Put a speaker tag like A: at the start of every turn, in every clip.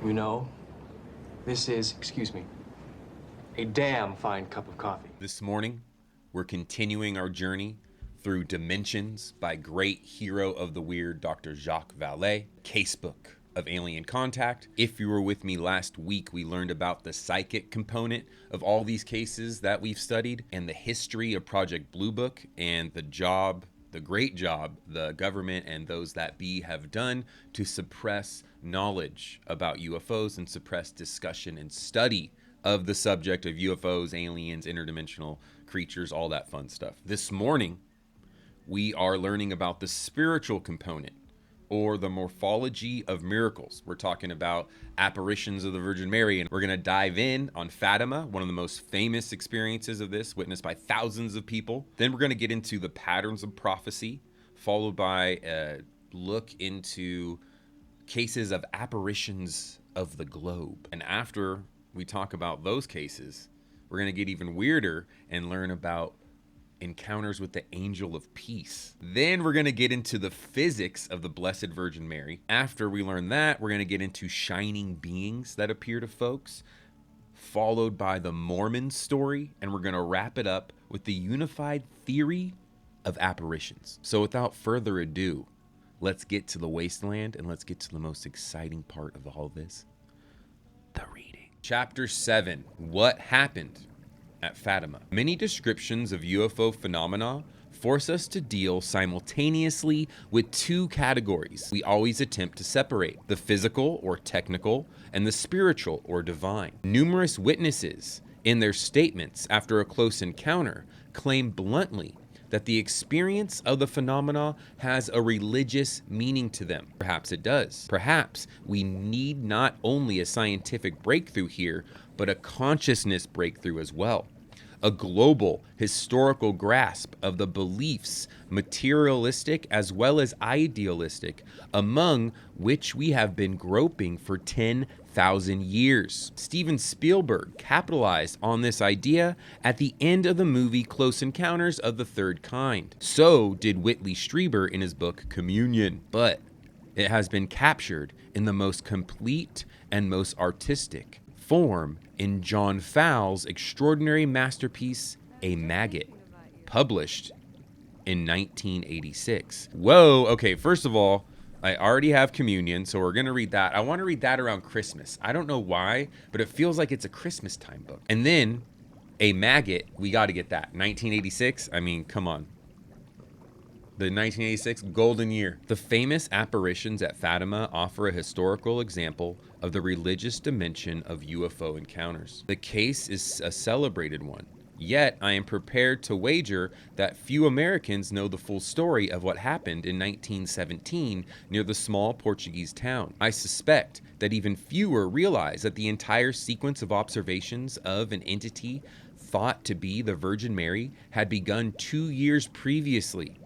A: You know, this is, excuse me, a damn fine cup of coffee.
B: This morning, we're continuing our journey through Dimensions by great hero of the weird Dr. Jacques Vallée, Casebook of alien contact. If you were with me last week, we learned about the psychic component of all these cases that we've studied and the history of Project Blue Book and the great job the government and those that be have done to suppress knowledge about UFOs and suppress discussion and study of the subject of UFOs, aliens, interdimensional creatures, all that fun stuff. This morning, we are learning about the spiritual component or the morphology of miracles. We're talking about apparitions of the Virgin Mary, and we're going to dive in on Fatima, one of the most famous experiences of this, witnessed by thousands of people. Then we're going to get into the patterns of prophecy, followed by a look into cases of apparitions of the globe. And after we talk about those cases, we're going to get even weirder and learn about encounters with the angel of peace. Then we're going to get into the physics of the Blessed Virgin Mary. After we learn that, we're going to get into shining beings that appear to folks, followed by the Mormon story, and we're going to wrap it up with the unified theory of apparitions. So without further ado, let's get to the wasteland and let's get to the most exciting part of all this, the reading. Chapter 7, What Happened at Fatima. Many descriptions of UFO phenomena force us to deal simultaneously with two categories we always attempt to separate: the physical or technical and the spiritual or divine. Numerous witnesses in their statements after a close encounter claim bluntly that the experience of the phenomena has a religious meaning to them. Perhaps it does. Perhaps we need not only a scientific breakthrough here, but a consciousness breakthrough as well. A global historical grasp of the beliefs, materialistic as well as idealistic, among which we have been groping for 10,000 years. Steven Spielberg capitalized on this idea at the end of the movie Close Encounters of the Third Kind. So did Whitley Strieber in his book Communion. But it has been captured in the most complete and most artistic form in John Fowles' extraordinary masterpiece, A Maggot, published in 1986. Whoa, okay, first of all, I already have Communion, so we're going to read that. I want to read that around Christmas. I don't know why, but it feels like it's a Christmas time book. And then A Maggot, we got to get that. 1986, I mean, come on. The 1986 golden year. The famous apparitions at Fatima offer a historical example of the religious dimension of UFO encounters. The case is a celebrated one, yet I am prepared to wager that few Americans know the full story of what happened in 1917 near the small Portuguese town. I suspect that even fewer realize that the entire sequence of observations of an entity thought to be the Virgin Mary had begun 2 years previously,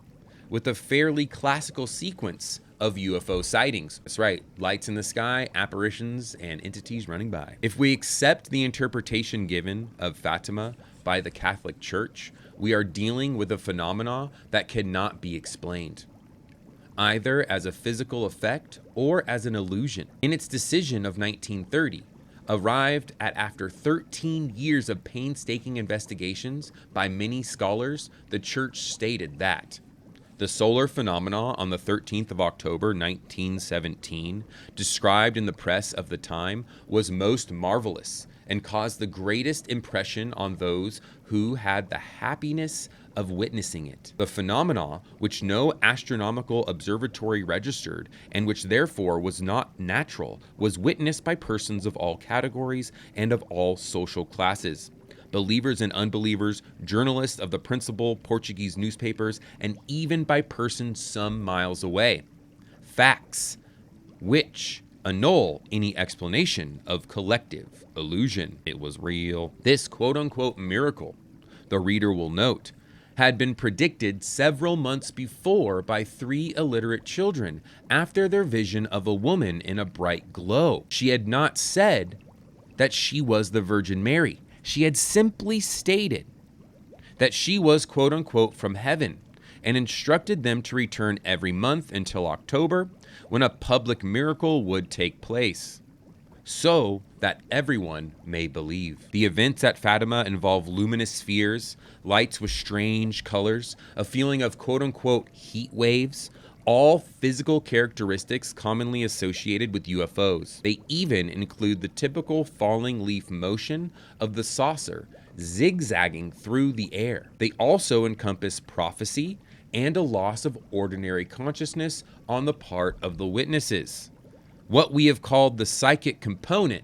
B: with a fairly classical sequence of UFO sightings. That's right, lights in the sky, apparitions, and entities running by. If we accept the interpretation given of Fatima by the Catholic Church, we are dealing with a phenomena that cannot be explained, either as a physical effect or as an illusion. In its decision of 1930, arrived at after 13 years of painstaking investigations by many scholars, the Church stated that the solar phenomena on the 13th of October 1917, described in the press of the time, was most marvelous and caused the greatest impression on those who had the happiness of witnessing it. The phenomena, which no astronomical observatory registered and which therefore was not natural, was witnessed by persons of all categories and of all social classes. Believers and unbelievers, journalists of the principal Portuguese newspapers, and even by persons some miles away. Facts which annul any explanation of collective illusion. It was real. This quote-unquote miracle, the reader will note, had been predicted several months before by 3 illiterate children after their vision of a woman in a bright glow. She had not said that she was the Virgin Mary. She had simply stated that she was quote-unquote from heaven and instructed them to return every month until October, when a public miracle would take place. so that everyone may believe. The events at Fatima involve luminous spheres, lights with strange colors, a feeling of quote-unquote heat waves, all physical characteristics commonly associated with UFOs. They even include the typical falling leaf motion of the saucer zigzagging through the air. They also encompass prophecy and a loss of ordinary consciousness on the part of the witnesses, what we have called the psychic component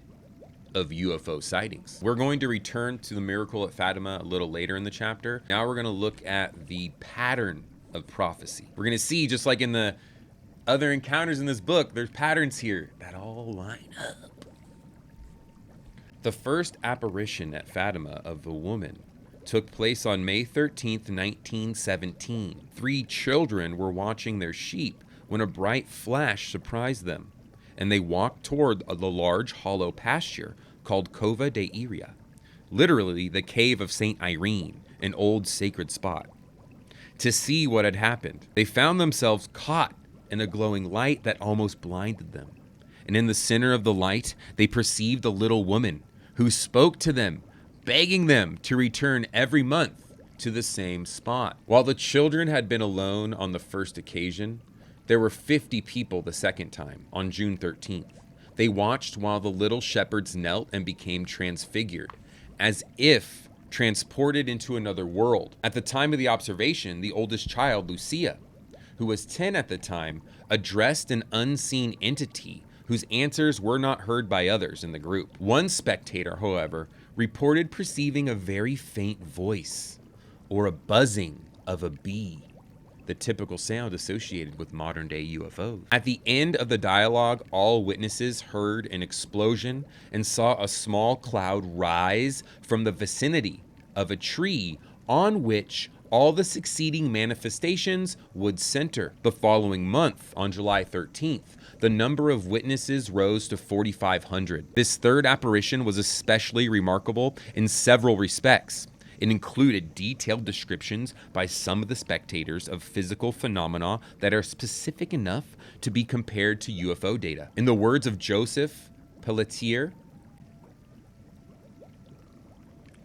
B: of UFO sightings. We're going to return to the miracle at Fatima a little later in the chapter. Now we're going to look at the pattern of prophecy. We're going to see, just like in the other encounters in this book, there's patterns here that all line up. The first apparition at Fatima of a woman took place on May 13th, 1917. 3 children were watching their sheep when a bright flash surprised them, and they walked toward the large hollow pasture called Cova de Iria, literally the cave of St. Irene, an old sacred spot, to see what had happened. They found themselves caught in a glowing light that almost blinded them. And in the center of the light, they perceived a little woman who spoke to them, begging them to return every month to the same spot. While the children had been alone on the first occasion, there were 50 people the second time, on June 13th. They watched while the little shepherds knelt and became transfigured, as if transported into another world. At the time of the observation, the oldest child, Lucia, who was 10 at the time, addressed an unseen entity whose answers were not heard by others in the group. One spectator, however, reported perceiving a very faint voice, or a buzzing of a bee, the typical sound associated with modern-day UFOs. At the end of the dialogue, all witnesses heard an explosion and saw a small cloud rise from the vicinity of a tree on which all the succeeding manifestations would center. The following month, on July 13th, the number of witnesses rose to 4,500. This third apparition was especially remarkable in several respects. It included detailed descriptions by some of the spectators of physical phenomena that are specific enough to be compared to UFO data. In the words of Joseph Pelletier,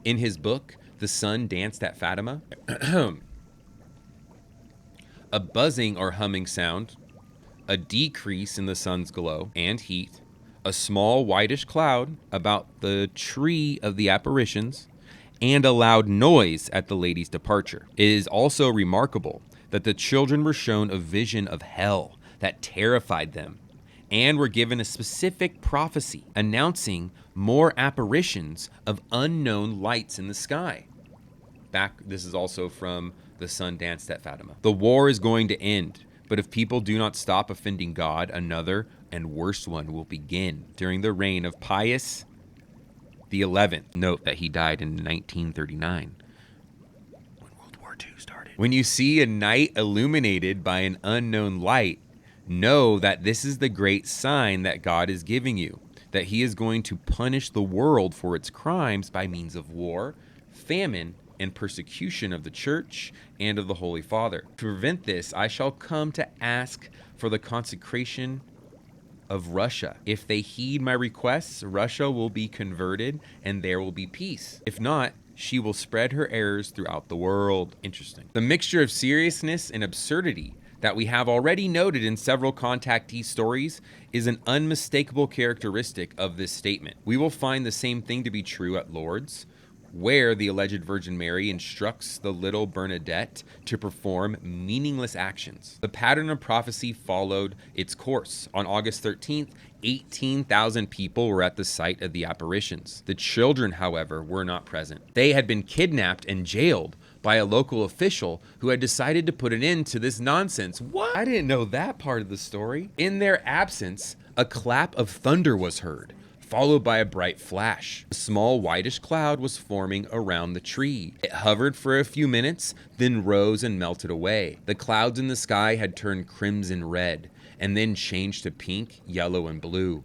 B: in his book, The Sun Danced at Fatima, a buzzing or humming sound, a decrease in the sun's glow and heat, a small whitish cloud about the tree of the apparitions, and a loud noise at the lady's departure. It is also remarkable that the children were shown a vision of hell that terrified them, and were given a specific prophecy announcing more apparitions of unknown lights in the sky. This is also from The Sun Danced at Fatima. The war is going to end, but if people do not stop offending God, another and worse one will begin during the reign of Pius the 11th. Note that he died in 1939, when World War II started. When you see a night illuminated by an unknown light, know that this is the great sign that God is giving you, that he is going to punish the world for its crimes by means of war, famine, and persecution of the church and of the Holy Father. To prevent this, I shall come to ask for the consecration of Russia. If they heed my requests, Russia will be converted and there will be peace. If not, she will spread her errors throughout the world. Interesting. The mixture of seriousness and absurdity that we have already noted in several contactee stories is an unmistakable characteristic of this statement. We will find the same thing to be true at Lourdes, where the alleged Virgin Mary instructs the little Bernadette to perform meaningless actions. The pattern of prophecy followed its course. On August 13th, 18,000 people were at the site of the apparitions. The children, however, were not present. They had been kidnapped and jailed by a local official who had decided to put an end to this nonsense. What? I didn't know that part of the story. In their absence, a clap of thunder was heard, followed by a bright flash. A small whitish cloud was forming around the tree. It hovered for a few minutes, then rose and melted away. The clouds in the sky had turned crimson red, and then changed to pink, yellow, and blue.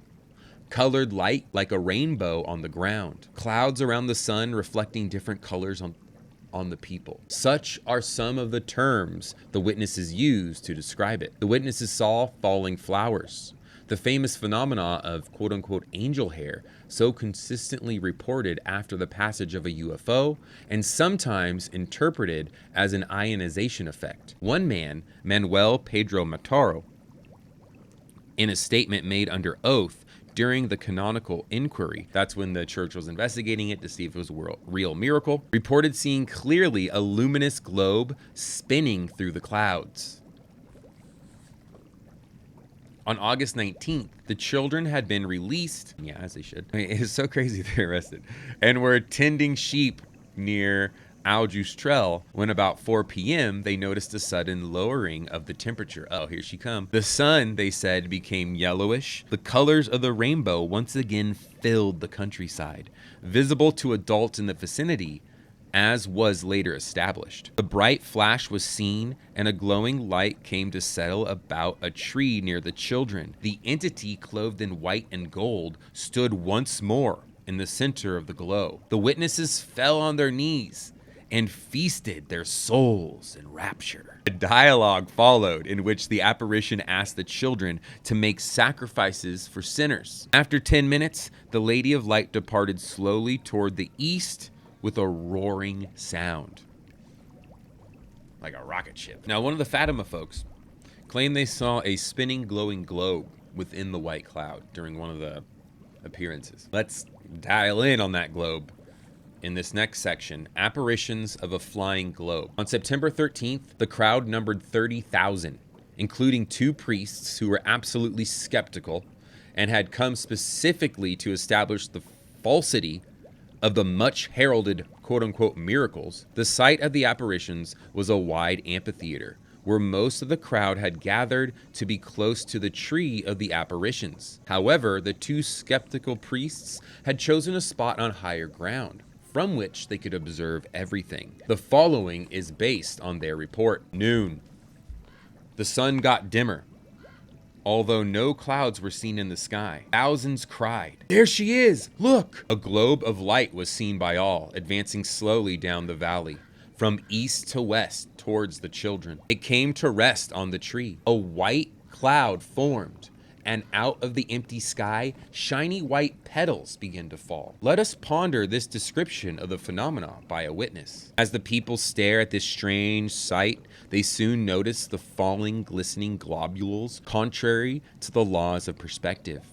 B: Colored light like a rainbow on the ground. Clouds around the sun reflecting different colors on the people. Such are some of the terms the witnesses used to describe it. The witnesses saw falling flowers, The famous phenomena of quote-unquote angel hair, so consistently reported after the passage of a UFO, and sometimes interpreted as an ionization effect. One man, Manuel Pedro Mataro, in a statement made under oath during the canonical inquiry, that's when the church was investigating it to see if it was a real miracle, reported seeing clearly a luminous globe spinning through the clouds. On August 19th, the children had been released, yeah, as they should. I mean, it's so crazy they're arrested, and were tending sheep near Aljustrel when about 4 p.m. they noticed a sudden lowering of the temperature. Oh, here she comes. The sun, they said, became yellowish. The colors of the rainbow once again filled the countryside, visible to adults in the vicinity, as was later established. The bright flash was seen, and a glowing light came to settle about a tree near the children. The entity, clothed in white and gold, stood once more in the center of the glow. The witnesses fell on their knees and feasted their souls in rapture. A dialogue followed in which the apparition asked the children to make sacrifices for sinners. After 10 minutes, the Lady of Light departed slowly toward the east with a roaring sound, like a rocket ship. Now, one of the Fatima folks claimed they saw a spinning, glowing globe within the white cloud during one of the appearances. Let's dial in on that globe in this next section, Apparitions of a Flying Globe. On September 13th, the crowd numbered 30,000, including 2 priests who were absolutely skeptical and had come specifically to establish the falsity of the much heralded quote-unquote miracles. The site of the apparitions was a wide amphitheater where most of the crowd had gathered to be close to the tree of the apparitions. However, the 2 skeptical priests had chosen a spot on higher ground from which they could observe everything. The following is based on their report. Noon. The sun got dimmer, although no clouds were seen in the sky. Thousands cried, "There she is! Look!" A globe of light was seen by all, advancing slowly down the valley, from east to west towards the children. It came to rest on the tree. A white cloud formed, and out of the empty sky, shiny white petals began to fall. Let us ponder this description of the phenomena by a witness. As the people stare at this strange sight, they soon notice the falling, glistening globules, contrary to the laws of perspective.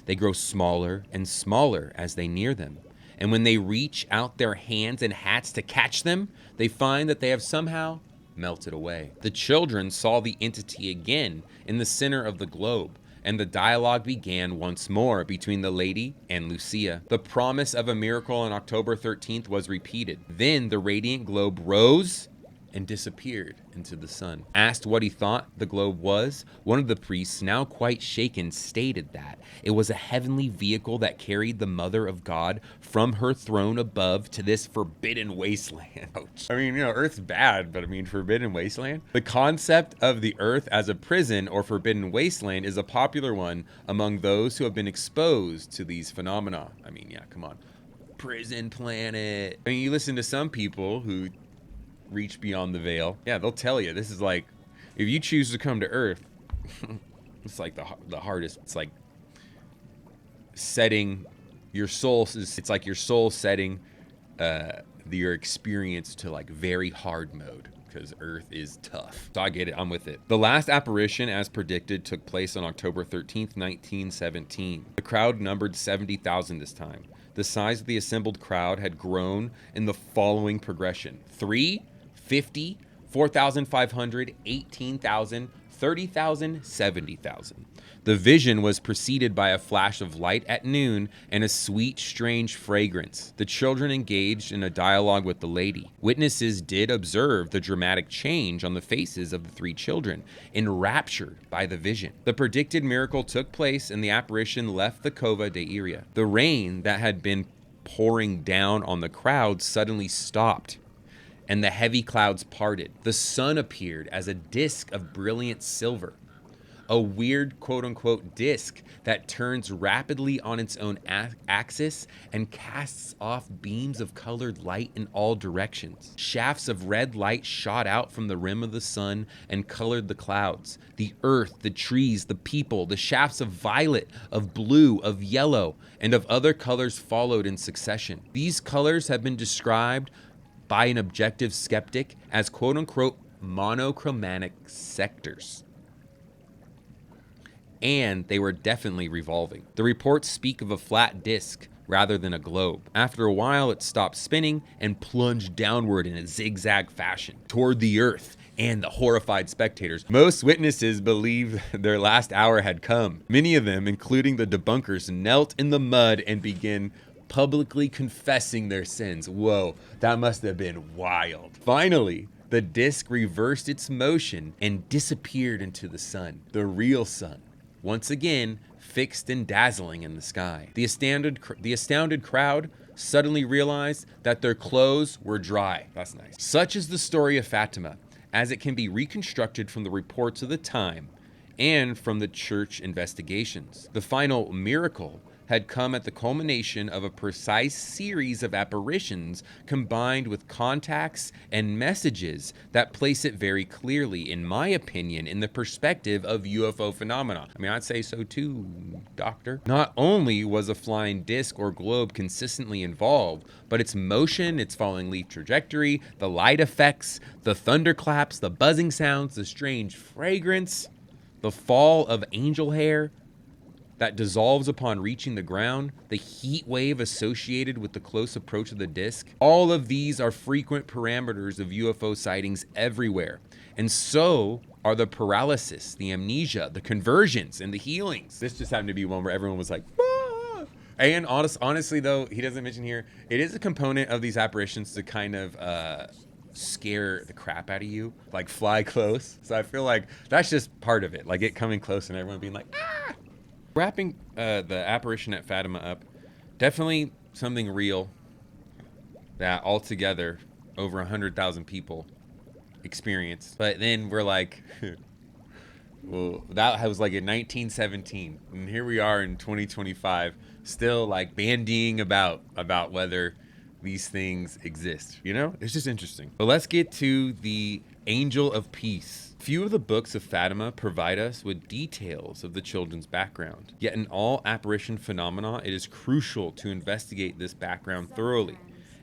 B: They grow smaller and smaller as they near them, and when they reach out their hands and hats to catch them, they find that they have somehow melted away. The children saw the entity again in the center of the globe, and the dialogue began once more between the lady and Lucia. The promise of a miracle on October 13th was repeated. Then the radiant globe rose and disappeared into the sun. Asked what he thought the globe was, one of the priests, now quite shaken, stated that it was a heavenly vehicle that carried the Mother of God from her throne above to this forbidden wasteland. Ouch. I mean, Earth's bad, but I mean, forbidden wasteland? The concept of the Earth as a prison or forbidden wasteland is a popular one among those who have been exposed to these phenomena. I mean, yeah, come on. Prison planet. I mean, you listen to some people who reach beyond the veil. Yeah, they'll tell you this is like, if you choose to come to Earth, it's like the hardest. It's like setting your soul. It's like your soul setting your experience to like very hard mode, because Earth is tough. So I get it. I'm with it. The last apparition, as predicted, took place on October 13th, 1917. The crowd numbered 70,000 this time. The size of the assembled crowd had grown in the following progression: 3, 50, 4,500, 18,000, 30,000, 70,000. The vision was preceded by a flash of light at noon and a sweet, strange fragrance. The children engaged in a dialogue with the lady. Witnesses did observe the dramatic change on the faces of the 3 children, enraptured by the vision. The predicted miracle took place and the apparition left the Cova de Iria. The rain that had been pouring down on the crowd suddenly stopped, and the heavy clouds parted. The sun appeared as a disk of brilliant silver. a weird quote-unquote disc that turns rapidly on its own axis and casts off beams of colored light in all directions. Shafts of red light shot out from the rim of the sun and colored the clouds, the earth, the trees, the people. The shafts of violet, of blue, of yellow, and of other colors followed in succession. These colors have been described by an objective skeptic as quote-unquote monochromatic sectors. And they were definitely revolving. The reports speak of a flat disc rather than a globe. After a while, it stopped spinning and plunged downward in a zigzag fashion toward the earth and the horrified spectators. Most witnesses believe their last hour had come. Many of them, including the debunkers, knelt in the mud and began publicly confessing their sins. Whoa, that must have been wild. Finally, the disc reversed its motion and disappeared into the sun, the real sun. Once again, fixed and dazzling in the sky. The astounded crowd suddenly realized that their clothes were dry. That's nice. Such is the story of Fatima, as it can be reconstructed from the reports of the time and from the church investigations. The final miracle had come at the culmination of a precise series of apparitions combined with contacts and messages that place it very clearly, in my opinion, in the perspective of UFO phenomena. I mean, I'd say so too, doctor. Not only was a flying disc or globe consistently involved, but its motion, its falling leaf trajectory, the light effects, the thunderclaps, the buzzing sounds, the strange fragrance, the fall of angel hair that dissolves upon reaching the ground, the heat wave associated with the close approach of the disc. All of these are frequent parameters of UFO sightings everywhere. And so are the paralysis, the amnesia, the conversions, and the healings. This just happened to be one where everyone was like, ah! And honestly though, he doesn't mention here, it is a component of these apparitions to kind of scare the crap out of you, like fly close. So I feel like that's just part of it, like it coming close and everyone being like, ah! Wrapping the apparition at Fatima up, definitely something real that altogether over 100,000 people experienced. But then we're like, well, that was like in 1917, and here we are in 2025, still like bandying about whether these things exist. You know, it's just interesting. But let's get to the Angel of Peace. Few of the books of Fatima provide us with details of the children's background. Yet in all apparition phenomena, it is crucial to investigate this background thoroughly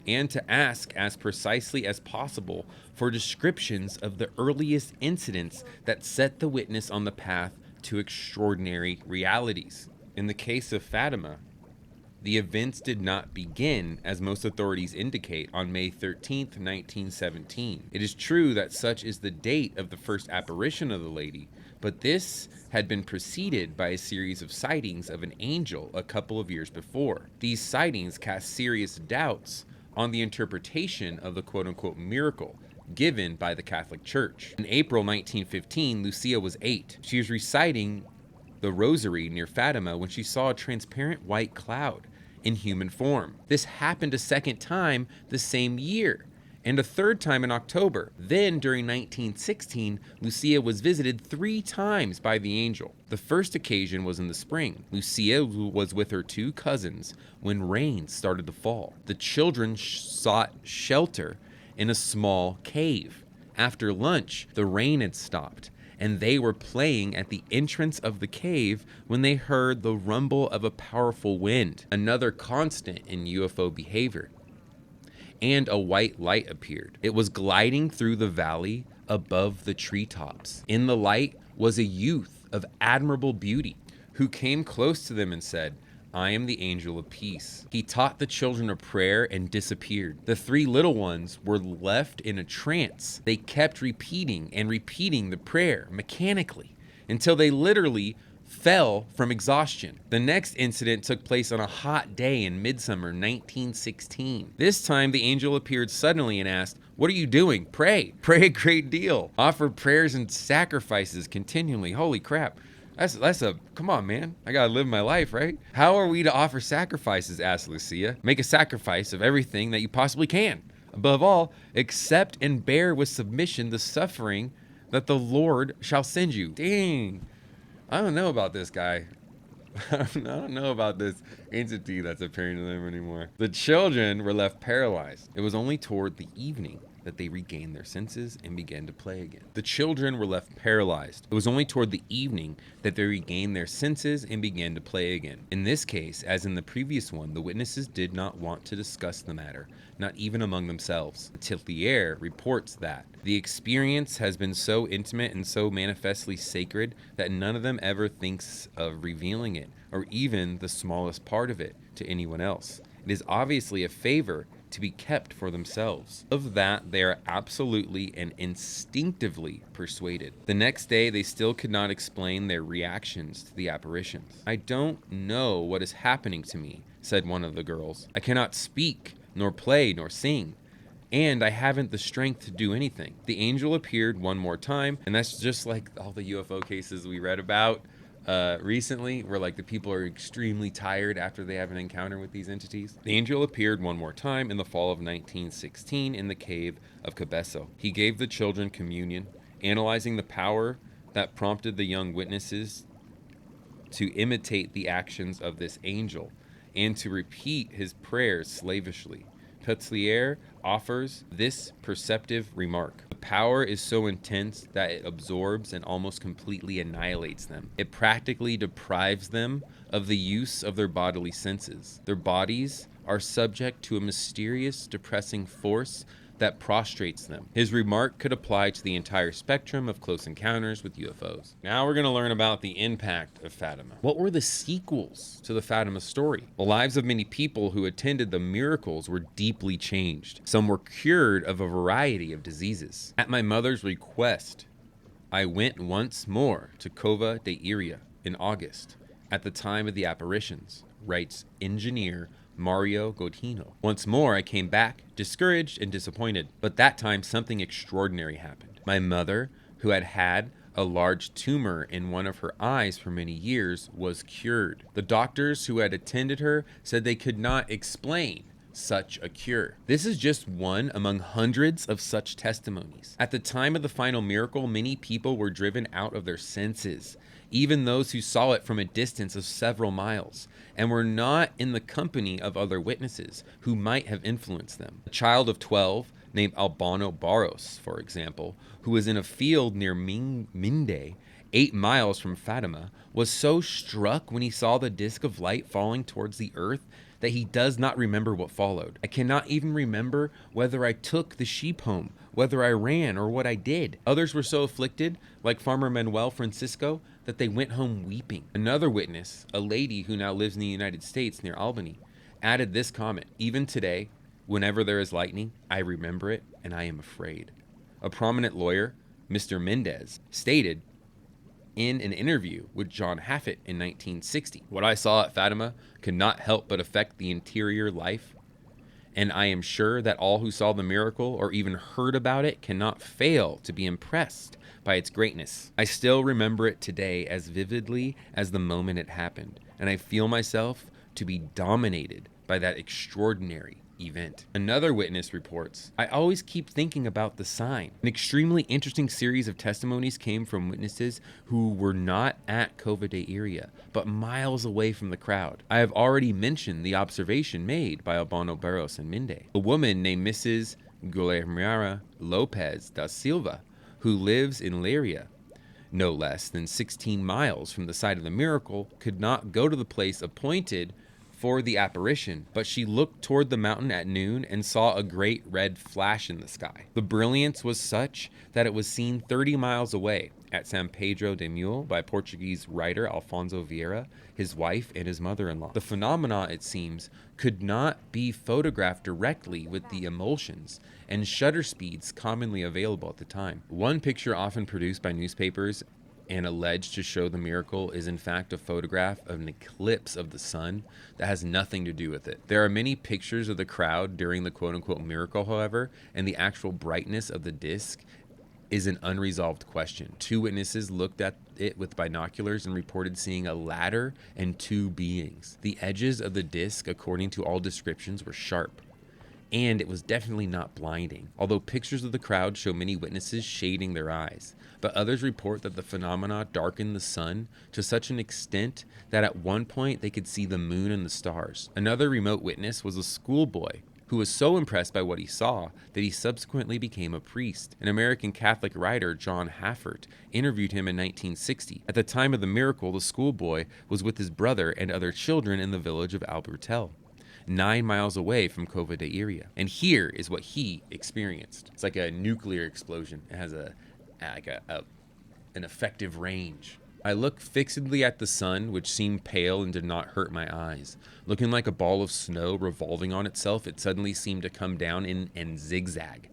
B: and to ask as precisely as possible for descriptions of the earliest incidents that set the witness on the path to extraordinary realities. In the case of Fatima, the events did not begin, as most authorities indicate, on May 13th, 1917. It is true that such is the date of the first apparition of the lady, but this had been preceded by a series of sightings of an angel a couple of years before. These sightings cast serious doubts on the interpretation of the quote-unquote miracle given by the Catholic Church. In April 1915, Lucia was 8. She was reciting the rosary near Fatima when she saw a transparent white cloud in human form. This happened a second time the same year, and a third time in October. Then, during 1916, Lucia was visited 3 times by the angel. The first occasion was in the spring. Lucia was with her 2 cousins when rain started to fall. The children sought shelter in a small cave. After lunch, the rain had stopped, and they were playing at the entrance of the cave when they heard the rumble of a powerful wind, another constant in UFO behavior. And a white light appeared. It was gliding through the valley above the treetops. In the light was a youth of admirable beauty who came close to them and said, "I am the angel of peace." He taught the children a prayer and disappeared. The 3 little ones were left in a trance. They kept repeating and repeating the prayer mechanically until they literally fell from exhaustion. The next incident took place on a hot day in midsummer 1916. This time the angel appeared suddenly and asked, "What are you doing?" "Pray. Pray a great deal. Offer prayers and sacrifices continually." Holy crap. That's a, come on, man. I gotta live my life, right? "How are we to offer sacrifices?" asked Lucia. "Make a sacrifice of everything that you possibly can. Above all, accept and bear with submission the suffering that the Lord shall send you." Dang. I don't know about this guy. I don't know about this entity that's appearing to them anymore. The children were left paralyzed. It was only toward the evening that they regained their senses and began to play again. The children were left paralyzed. It was only toward the evening that they regained their senses and began to play again. In this case, as in the previous one, the witnesses did not want to discuss the matter, not even among themselves. Tillier reports that the experience has been so intimate and so manifestly sacred that none of them ever thinks of revealing it, or even the smallest part of it, to anyone else. It is obviously a favor to be kept for themselves. Of that, they are absolutely and instinctively persuaded. The next day, they still could not explain their reactions to the apparitions. I don't know what is happening to me, said one of the girls. I cannot speak, nor play, nor sing, and I haven't the strength to do anything. The angel appeared one more time, and that's just like all the UFO cases we read about recently, where like the people are extremely tired after they have an encounter with these entities. The angel appeared one more time in the fall of 1916 in the cave of Cabezo. He gave the children communion, analyzing the power that prompted the young witnesses to imitate the actions of this angel and to repeat his prayers slavishly. Peltier offers this perceptive remark. The power is so intense that it absorbs and almost completely annihilates them. It practically deprives them of the use of their bodily senses. Their bodies are subject to a mysterious, depressing force that prostrates them. His remark could apply to the entire spectrum of close encounters with UFOs. Now we're going to learn about the impact of Fatima. What were the sequels to the Fatima story? The lives of many people who attended the miracles were deeply changed. Some were cured of a variety of diseases. At my mother's request, I went once more to Cova de Iria in August, at the time of the apparitions, writes engineer Mario Godino. Once more, I came back, discouraged and disappointed, but that time something extraordinary happened. My mother, who had had a large tumor in one of her eyes for many years, was cured. The doctors who had attended her said they could not explain such a cure. This is just one among hundreds of such testimonies. At the time of the final miracle, many people were driven out of their senses, even those who saw it from a distance of several miles, and were not in the company of other witnesses who might have influenced them. A child of 12 named Albano Barros, for example, who was in a field near Minde, 8 miles from Fatima, was so struck when he saw the disk of light falling towards the earth that he does not remember what followed. I cannot even remember whether I took the sheep home, whether I ran, or what I did. Others were so afflicted, like Farmer Manuel Francisco, that they went home weeping. Another witness, a lady who now lives in the United States near Albany, added this comment: even today, whenever there is lightning, I remember it and I am afraid. A prominent lawyer, Mr. Mendez, stated in an interview with John Haffett in 1960, what I saw at Fatima could not help but affect the interior life, and I am sure that all who saw the miracle or even heard about it cannot fail to be impressed by its greatness. I still remember it today as vividly as the moment it happened, and I feel myself to be dominated by that extraordinary event. Another witness reports, I always keep thinking about the sign. An extremely interesting series of testimonies came from witnesses who were not at Cova de Iria, but miles away from the crowd. I have already mentioned the observation made by Albano Barros and Minde. A woman named Mrs. Guillermina Lopez da Silva, who lives in Leiria, no less than 16 miles from the site of the miracle, could not go to the place appointed for the apparition, but she looked toward the mountain at noon and saw a great red flash in the sky. The brilliance was such that it was seen 30 miles away at San Pedro de Mule by Portuguese writer Alfonso Vieira, his wife, and his mother-in-law. The phenomena, it seems, could not be photographed directly with the emulsions and shutter speeds commonly available at the time. One picture often produced by newspapers and alleged to show the miracle is in fact a photograph of an eclipse of the sun that has nothing to do with it. There are many pictures of the crowd during the quote-unquote miracle, however, and the actual brightness of the disc is an unresolved question. 2 witnesses looked at it with binoculars and reported seeing a ladder and 2 beings. The edges of the disc, according to all descriptions, were sharp, and it was definitely not blinding, although pictures of the crowd show many witnesses shading their eyes. But others report that the phenomena darkened the sun to such an extent that at one point they could see the moon and the stars. Another remote witness was a schoolboy who was so impressed by what he saw that he subsequently became a priest. An American Catholic writer, John Haffert, interviewed him in 1960. At the time of the miracle, the schoolboy was with his brother and other children in the village of Albertel, 9 miles away from Cova de Iria. And here is what he experienced. It's like a nuclear explosion. It has an effective range. I looked fixedly at the sun, which seemed pale and did not hurt my eyes. Looking like a ball of snow revolving on itself, it suddenly seemed to come down and zigzag,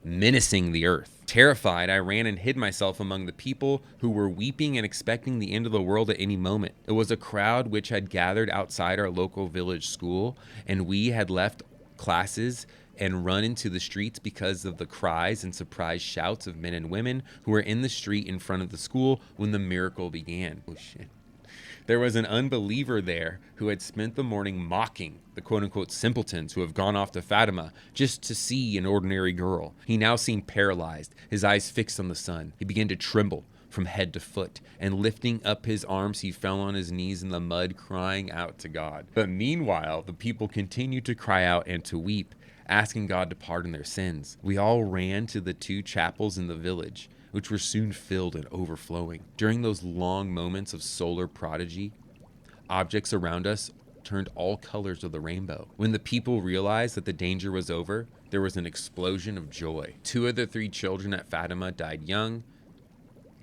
B: menacing the earth. Terrified, I ran and hid myself among the people who were weeping and expecting the end of the world at any moment. It was a crowd which had gathered outside our local village school, and we had left classes and run into the streets because of the cries and surprised shouts of men and women who were in the street in front of the school when the miracle began. Oh shit. There was an unbeliever there who had spent the morning mocking the quote-unquote simpletons who have gone off to Fatima just to see an ordinary girl. He now seemed paralyzed, his eyes fixed on the sun. He began to tremble from head to foot, and lifting up his arms, he fell on his knees in the mud, crying out to God. But meanwhile, the people continued to cry out and to weep, asking God to pardon their sins. We all ran to the 2 chapels in the village, which were soon filled and overflowing. During those long moments of solar prodigy, objects around us turned all colors of the rainbow. When the people realized that the danger was over, there was an explosion of joy. 2 of the 3 children at Fatima died young,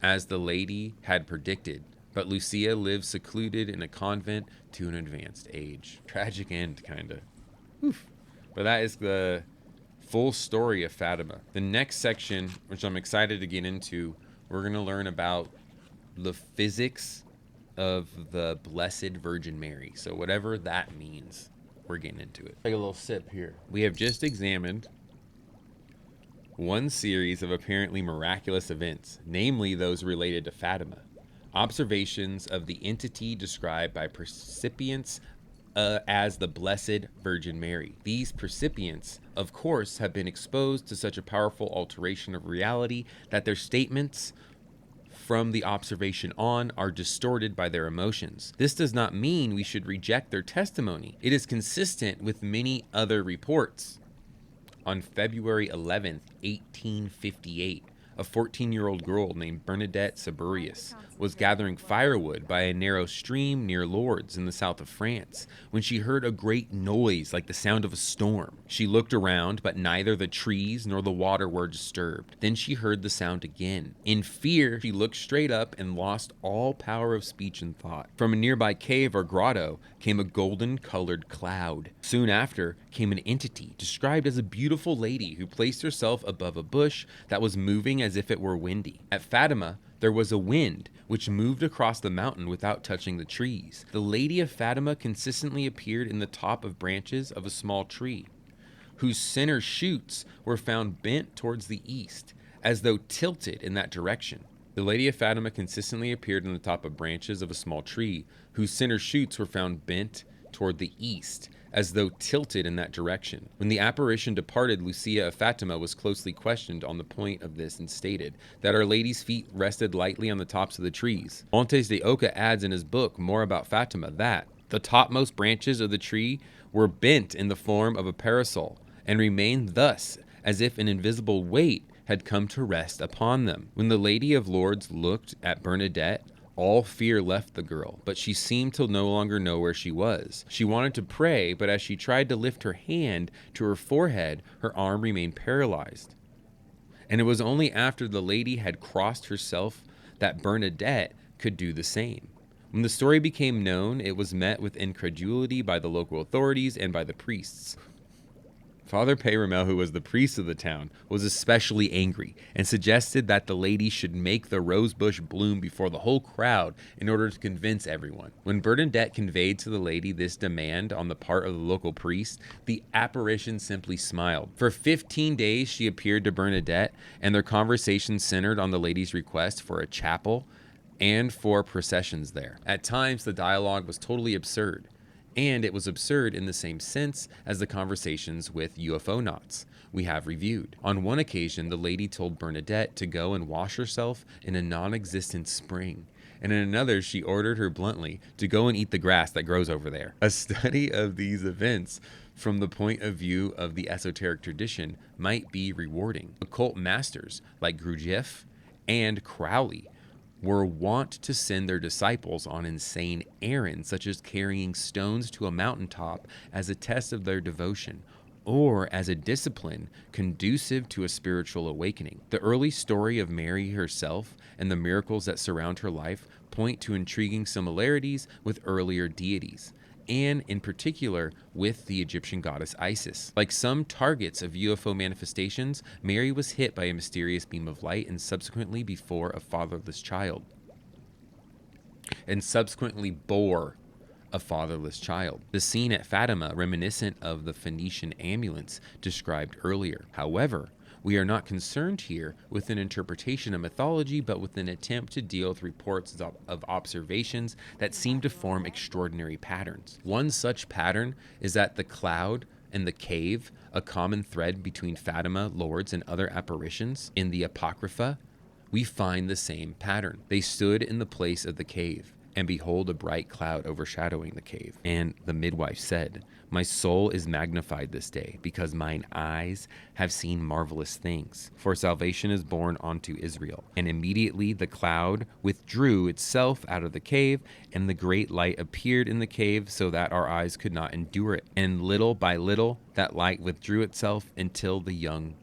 B: as the lady had predicted, but Lucia lived secluded in a convent to an advanced age. Tragic end, kinda. Oof. But that is the full story of Fatima. The next section, which I'm excited to get into, we're going to learn about the physics of the Blessed Virgin Mary. So whatever that means, we're getting into it. Take a little sip here. We have just examined one series of apparently miraculous events, namely those related to Fatima. Observations of the entity described by percipients as the Blessed Virgin Mary. These percipients, of course, have been exposed to such a powerful alteration of reality that their statements from the observation on are distorted by their emotions. This does not mean we should reject their testimony. It is consistent with many other reports. On February 11th, 1858, a 14-year-old girl named Bernadette Saburius was gathering firewood by a narrow stream near Lourdes in the south of France when she heard a great noise like the sound of a storm. She looked around, but neither the trees nor the water were disturbed. Then she heard the sound again. In fear, she looked straight up and lost all power of speech and thought. From a nearby cave or grotto came a golden-colored cloud. Soon after came an entity described as a beautiful lady who placed herself above a bush that was moving as if it were windy. At Fatima, there was a wind which moved across the mountain without touching the trees. The Lady of Fatima consistently appeared in the top of branches of a small tree, whose center shoots were found bent towards the east, as though tilted in that direction. The Lady of Fatima consistently appeared in the top of branches of a small tree, whose center shoots were found bent toward the east, as though tilted in that direction. When the apparition departed, Lucia of Fatima was closely questioned on the point of this and stated that Our Lady's feet rested lightly on the tops of the trees. Montes de Oca adds in his book more about Fatima that the topmost branches of the tree were bent in the form of a parasol and remained thus as if an invisible weight had come to rest upon them. When the Lady of Lourdes looked at Bernadette, all fear left the girl, but she seemed to no longer know where she was. She wanted to pray, but as she tried to lift her hand to her forehead, her arm remained paralyzed. And it was only after the lady had crossed herself that Bernadette could do the same. When the story became known, it was met with incredulity by the local authorities and by the priests. Father Peyramel, who was the priest of the town, was especially angry and suggested that the lady should make the rose bush bloom before the whole crowd in order to convince everyone. When Bernadette conveyed to the lady this demand on the part of the local priest, the apparition simply smiled. For 15 days, she appeared to Bernadette, and their conversation centered on the lady's request for a chapel and for processions there. At times, the dialogue was totally absurd. and it was absurd in the same sense as the conversations with UFO-nauts we have reviewed. On one occasion, the lady told Bernadette to go and wash herself in a non-existent spring, and in another, she ordered her bluntly to go and eat the grass that grows over there. A study of these events from the point of view of the esoteric tradition might be rewarding. Occult masters like Gurdjieff and Crowley were wont to send their disciples on insane errands, such as carrying stones to a mountaintop as a test of their devotion, or as a discipline conducive to a spiritual awakening. The early story of Mary herself and the miracles that surround her life point to intriguing similarities with earlier deities, and in particular with the Egyptian goddess Isis. Like some targets of UFO manifestations, Mary was hit by a mysterious beam of light and subsequently bore a fatherless child. The scene at Fatima, reminiscent of the Phoenician ambulance described earlier. However, we are not concerned here with an interpretation of mythology, but with an attempt to deal with reports of observations that seem to form extraordinary patterns. One such pattern is that the cloud and the cave, a common thread between Fatima, Lourdes, and other apparitions in the Apocrypha, we find the same pattern. They stood in the place of the cave, and behold, a bright cloud overshadowing the cave. And the midwife said, "My soul is magnified this day, because mine eyes have seen marvelous things. For salvation is born unto Israel." And immediately the cloud withdrew itself out of the cave, and the great light appeared in the cave, so that our eyes could not endure it. And little by little that light withdrew itself until a young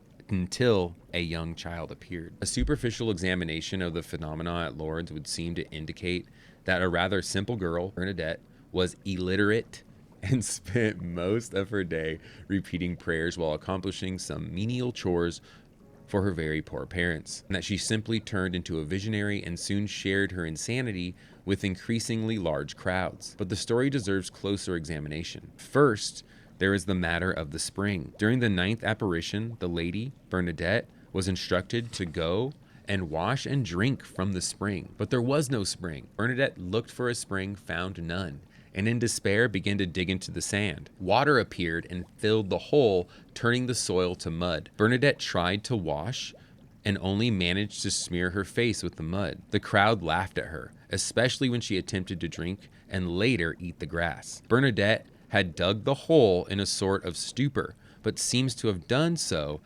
B: child appeared. A superficial examination of the phenomena at Lourdes would seem to indicate that a rather simple girl, Bernadette, was illiterate and spent most of her day repeating prayers while accomplishing some menial chores for her very poor parents, and that she simply turned into a visionary and soon shared her insanity with increasingly large crowds. But the story deserves closer examination. First, there is the matter of the spring. During the 9th apparition, the lady, Bernadette, was instructed to go and wash and drink from the spring. But there was no spring. Bernadette looked for a spring, found none, and in despair began to dig into the sand. Water appeared and filled the hole, turning the soil to mud. Bernadette tried to wash and only managed to smear her face with the mud. The crowd laughed at her, especially when she attempted to drink and later eat the grass. Bernadette had dug the hole in a sort of stupor, but seems to have done so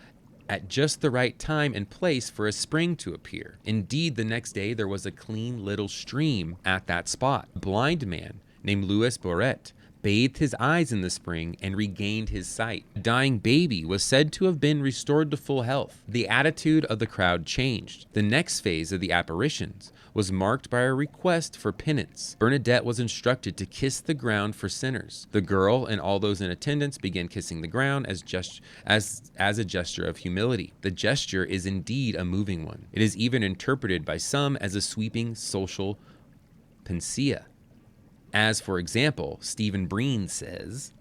B: at just the right time and place for a spring to appear. Indeed, the next day there was a clean little stream at that spot. A blind man named Louis Boret bathed his eyes in the spring and regained his sight. A dying baby was said to have been restored to full health. The attitude of the crowd changed. The next phase of the apparitions was marked by a request for penance. Bernadette was instructed to kiss the ground for sinners. The girl and all those in attendance began kissing the ground as a gesture of humility. The gesture is indeed a moving one. It is even interpreted by some as a sweeping social panacea. As, for example, Stephen Breen says,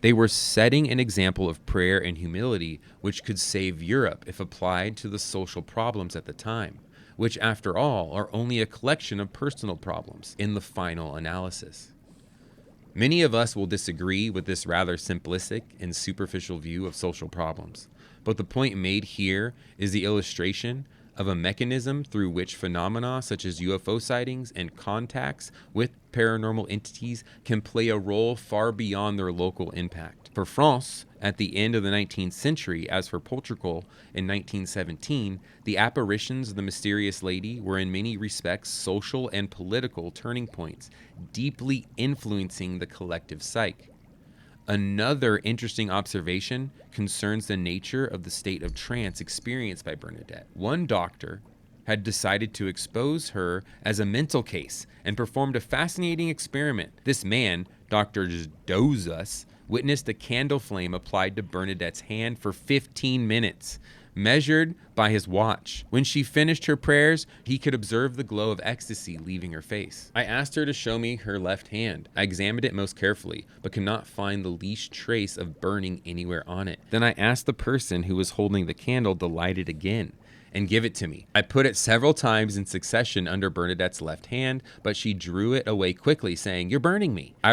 B: they were setting an example of prayer and humility which could save Europe if applied to the social problems at the time, which, after all, are only a collection of personal problems in the final analysis. Many of us will disagree with this rather simplistic and superficial view of social problems, but the point made here is the illustration of a mechanism through which phenomena such as UFO sightings and contacts with paranormal entities can play a role far beyond their local impact. For France, at the end of the 19th century, as for Portugal in 1917, the apparitions of the mysterious lady were in many respects social and political turning points, deeply influencing the collective psyche. Another interesting observation concerns the nature of the state of trance experienced by Bernadette. One doctor had decided to expose her as a mental case and performed a fascinating experiment. This man, Dr. Dozas, witnessed a candle flame applied to Bernadette's hand for 15 minutes, measured by his watch. When she finished her prayers, he could observe the glow of ecstasy leaving her face. I asked her to show me her left hand. I examined it most carefully, but could not find the least trace of burning anywhere on it. Then I asked the person who was holding the candle to light it again and give it to me. I put it several times in succession under Bernadette's left hand, but she drew it away quickly, saying, "You're burning me." I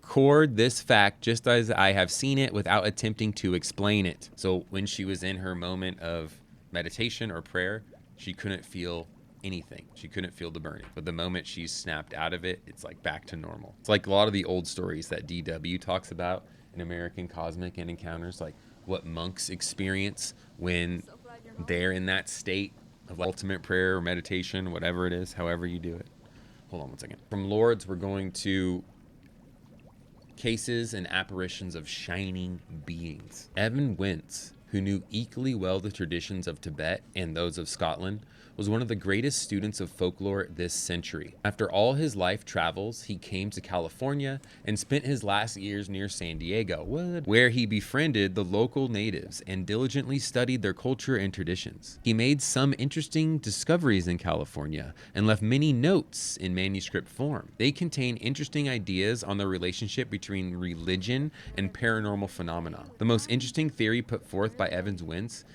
B: record this fact just as I have seen it without attempting to explain it. So when she was in her moment of meditation or prayer, she couldn't feel anything. She couldn't feel the burning. But the moment she snapped out of it, it's like back to normal. It's like a lot of the old stories that DW talks about in American Cosmic and Encounters, like what monks experience when they're in that state of ultimate prayer or meditation, whatever it is, however you do it. Hold on one second. From Lourdes, we're going to cases and apparitions of shining beings. Evan Wentz, who knew equally well the traditions of Tibet and those of Scotland, was one of the greatest students of folklore this century. After all his life travels, he came to California and spent his last years near San Diego, where he befriended the local natives and diligently studied their culture and traditions. He made some interesting discoveries in California and left many notes in manuscript form. They contain interesting ideas on the relationship between religion and paranormal phenomena. The most interesting theory put forth by Evans Wentz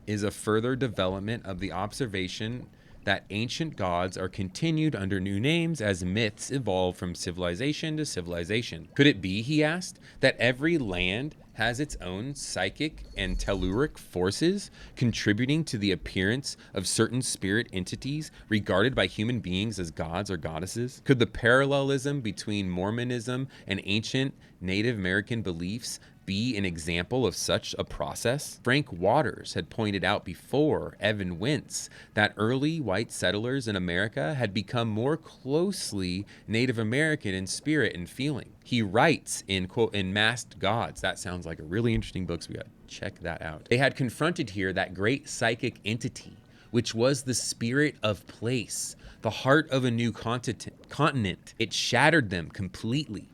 B: is a further development of the observation that ancient gods are continued under new names as myths evolve from civilization to civilization. Could it be, he asked, that every land has its own psychic and telluric forces contributing to the appearance of certain spirit entities regarded by human beings as gods or goddesses? Could the parallelism between Mormonism and ancient Native American beliefs be an example of such a process? Frank Waters had pointed out before Evan Wentz that early white settlers in America had become more closely Native American in spirit and feeling. He writes in, quote, in Masked Gods. That sounds like a really interesting book, so we gotta check that out. They had confronted here that great psychic entity, which was the spirit of place, the heart of a new continent. It shattered them completely,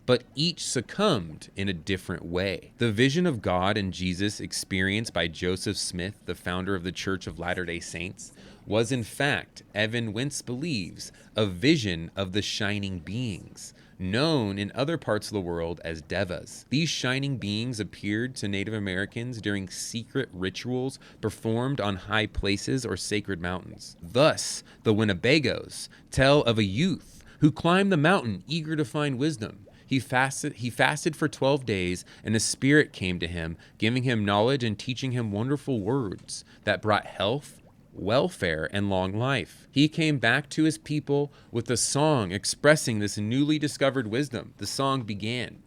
B: but each succumbed in a different way. The vision of God and Jesus experienced by Joseph Smith, the founder of the Church of Latter-day Saints, was in fact, Evan Wentz believes, a vision of the shining beings, known in other parts of the world as devas. These shining beings appeared to Native Americans during secret rituals performed on high places or sacred mountains. Thus, the Winnebagos tell of a youth who climbed the mountain eager to find wisdom. He fasted for 12 days, and a spirit came to him, giving him knowledge and teaching him wonderful words that brought health, welfare, and long life. He came back to his people with a song expressing this newly discovered wisdom. The song began,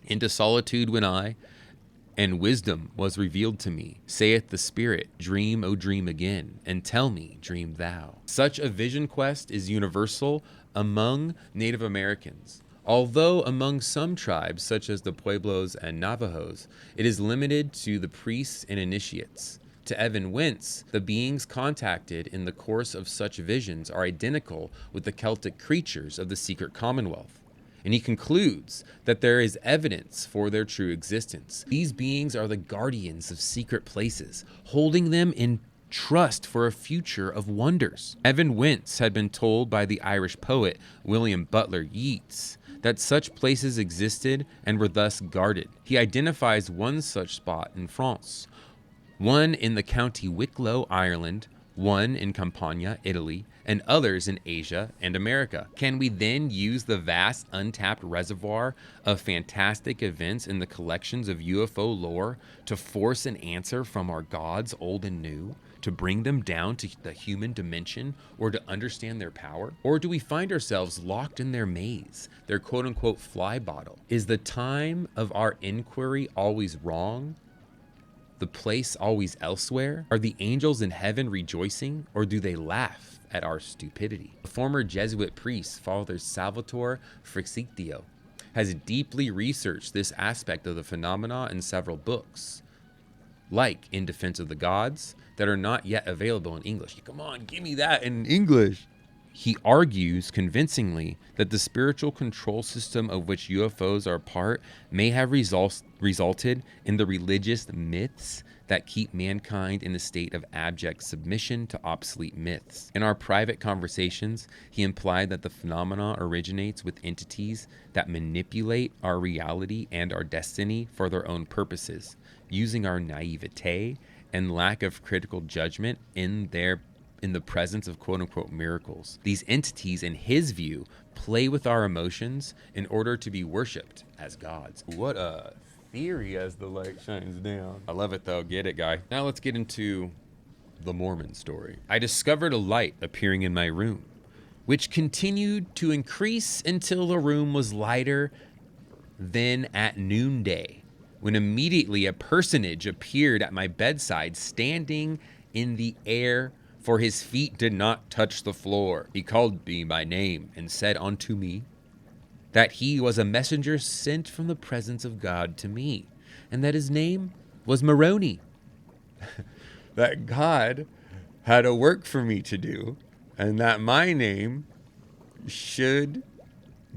B: "Into solitude went I, and wisdom was revealed to me. Saith the Spirit, dream, O dream again, and tell me, dream thou." Such a vision quest is universal among Native Americans. Although among some tribes, such as the Pueblos and Navajos, it is limited to the priests and initiates. To Evan Wentz, the beings contacted in the course of such visions are identical with the Celtic creatures of the secret commonwealth. And he concludes that there is evidence for their true existence. These beings are the guardians of secret places, holding them in trust for a future of wonders. Evan Wentz had been told by the Irish poet William Butler Yeats that such places existed and were thus guarded. He identifies one such spot in France, one in the county Wicklow, Ireland, one in Campania, Italy, and others in Asia and America. Can we then use the vast untapped reservoir of fantastic events in the collections of UFO lore to force an answer from our gods, old and new, to bring them down to the human dimension, or to understand their power? Or do we find ourselves locked in their maze, their quote-unquote fly bottle? Is the time of our inquiry always wrong? The place always elsewhere? Are the angels in heaven rejoicing, or do they laugh at our stupidity? The former Jesuit priest, Father Salvatore Frixitio, has deeply researched this aspect of the phenomena in several books, like In Defense of the Gods, that are not yet available in English. Come on, give me that in English. He argues convincingly that the spiritual control system of which UFOs are part may have resulted in the religious myths that keep mankind in a state of abject submission to obsolete myths. In our private conversations, he implied that the phenomena originates with entities that manipulate our reality and our destiny for their own purposes, using our naivete and lack of critical judgment in their in the presence of quote-unquote miracles. These entities, in his view, play with our emotions in order to be worshipped as gods. What a theory as the light shines down. I love it though. Get it, guy. Now let's get into the Mormon story. I discovered a light appearing in my room, which continued to increase until the room was lighter than at noonday, when immediately a personage appeared at my bedside, standing in the air, for his feet did not touch the floor. He called me by name and said unto me that he was a messenger sent from the presence of God to me, and that his name was Moroni. That God had a work for me to do, and that my name should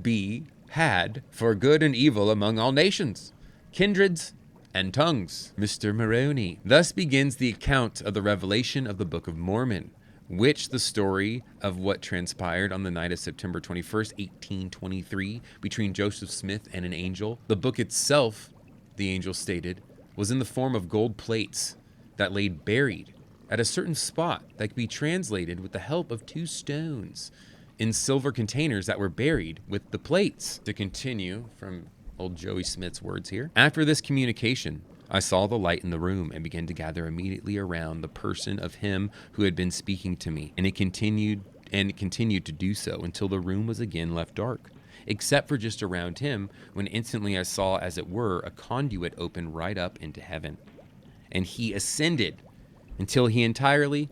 B: be had for good and evil among all nations, kindreds, and tongues. Mr. Moroni. Thus begins the account of the revelation of the Book of Mormon, which the story of what transpired on the night of September 21st, 1823, between Joseph Smith and an angel. The book itself, the angel stated, was in the form of gold plates that lay buried at a certain spot that could be translated with the help of 2 stones in silver containers that were buried with the plates. To continue from old Joey Smith's words here. After this communication, I saw the light in the room and began to gather immediately around the person of him who had been speaking to me, and it continued to do so until the room was again left dark, except for just around him, when instantly I saw, as it were, a conduit open right up into heaven, and he ascended until he entirely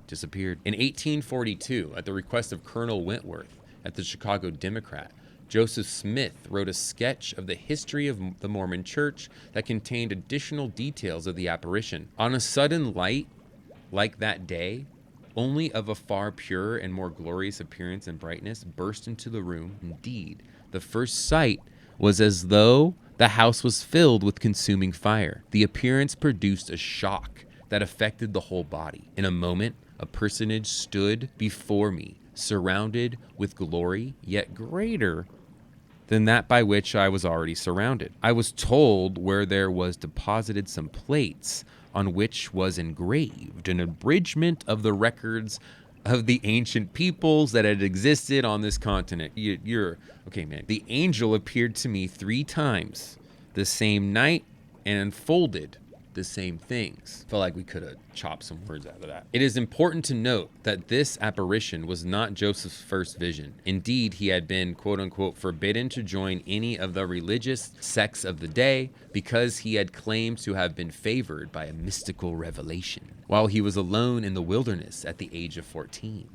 B: disappeared. In 1842, at the request of Colonel Wentworth at the Chicago Democrat, Joseph Smith wrote a sketch of the history of the Mormon Church that contained additional details of the apparition. On a sudden light, like that day, only of a far purer and more glorious appearance and brightness, burst into the room. Indeed, the first sight was as though the house was filled with consuming fire. The appearance produced a shock that affected the whole body. In a moment, a personage stood before me, surrounded with glory, yet greater than that by which I was already surrounded. I was told where there was deposited some plates on which was engraved an abridgment of the records of the ancient peoples that had existed on this continent. You're okay, man. The angel appeared to me 3 times the same night and unfolded the same things. Felt like we could have chopped some words out of that. It is important to note that this apparition was not Joseph's first vision. Indeed, he had been quote unquote forbidden to join any of the religious sects of the day because he had claimed to have been favored by a mystical revelation while he was alone in the wilderness at the age of 14.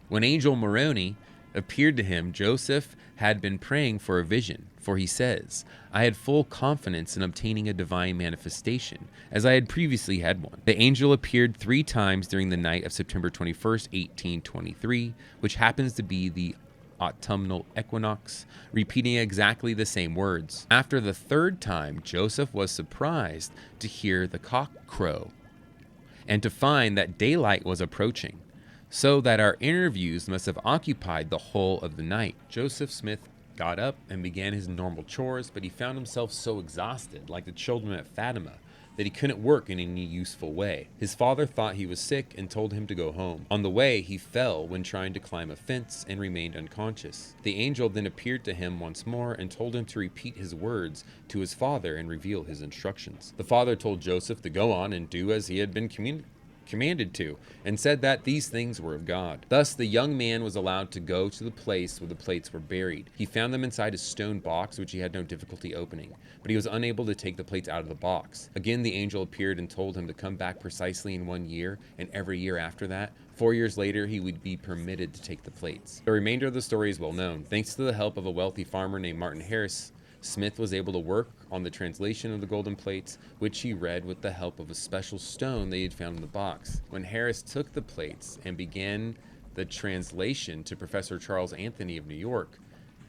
B: When Angel Moroni appeared to him, Joseph had been praying for a vision, for he says, I had full confidence in obtaining a divine manifestation, as I had previously had one. The angel appeared 3 times during the night of September 21st, 1823, which happens to be the autumnal equinox, repeating exactly the same words. After the 3rd time, Joseph was surprised to hear the cock crow and to find that daylight was approaching, so that our interviews must have occupied the whole of the night. Joseph Smith got up and began his normal chores, but he found himself so exhausted, like the children at Fatima, that he couldn't work in any useful way. His father thought he was sick and told him to go home. On the way, he fell when trying to climb a fence and remained unconscious. The angel then appeared to him once more and told him to repeat his words to his father and reveal his instructions. The father told Joseph to go on and do as he had been commanded to, and said that these things were of God. Thus the young man was allowed to go to the place where the plates were buried. He found them inside a stone box, which he had no difficulty opening, but he was unable to take the plates out of the box. Again the angel appeared and told him to come back precisely in 1 year, and every year after that. 4 years later, he would be permitted to take the plates. The remainder of the story is well known. Thanks to the help of a wealthy farmer named Martin Harris, Smith was able to work on the translation of the golden plates, which he read with the help of a special stone they had found in the box. When Harris took the plates and began the translation to Professor Charles Anthony of New York,